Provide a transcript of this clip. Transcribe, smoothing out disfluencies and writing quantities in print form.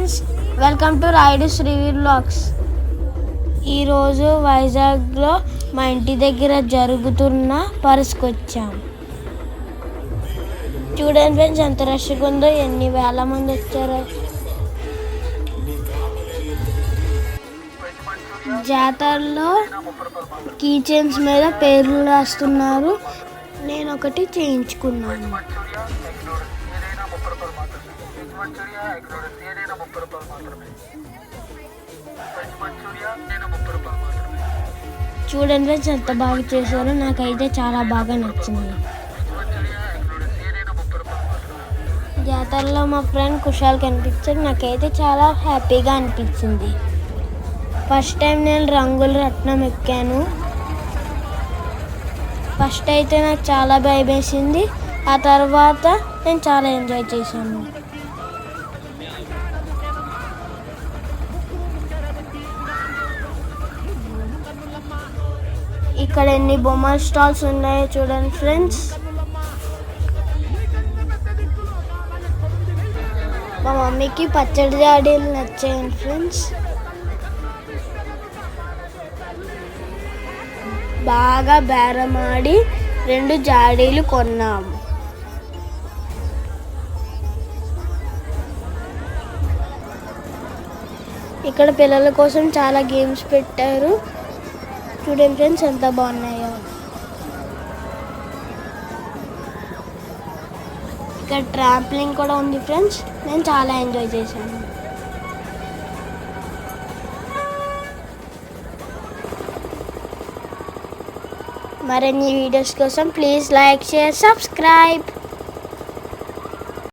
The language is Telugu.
Friends, welcome to Rayudu Sreeveer vlogs. ఈరోజు వైజాగ్లో మా ఇంటి దగ్గర జరుగుతున్న పరుసుకు వచ్చాం. చూడండి ఫ్రెండ్స్, ఎంత రష్గా ఉందో, ఎన్ని వేల మంది వచ్చారో. జాతరలో కీ చైన్స్ మీద పేర్లు రాస్తున్నారు. నేను ఒకటి చేయించుకున్నాను. చూడండి ఫ్రెండ్స్, ఎంత బాగా చేశారో. నాకైతే చాలా బాగా నచ్చింది. జాతరలో మా ఫ్రెండ్ కుషాల్ కనిపించాడు. నాకైతే చాలా హ్యాపీగా అనిపించింది. ఫస్ట్ టైం నేను రంగుల రత్నం ఎక్కాను. ఫస్ట్ అయితే నాకు చాలా భయం వేసింది. ఆ తర్వాత నేను చాలా ఎంజాయ్ చేశాను. ఇక్కడ ఎన్ని బొమ్మల స్టాల్స్ ఉన్నాయో చూడండి ఫ్రెండ్స్. మా మమ్మీకి పచ్చడి జాడీలు నచ్చాయండి ఫ్రెండ్స్. బాగా బేరమాడి 2 జాడీలు కొన్నాము. ఇక్కడ పిల్లల కోసం చాలా గేమ్స్ పెట్టారు. చూడండి ఫ్రెండ్స్, ఎంత బాగున్నాయో. ఇక్కడ ట్రాంప్లింగ్ కూడా ఉంది ఫ్రెండ్స్. నేను చాలా ఎంజాయ్ చేశాను. మరిన్ని వీడియోస్ కోసం ప్లీజ్ లైక్, షేర్, సబ్స్క్రైబ్.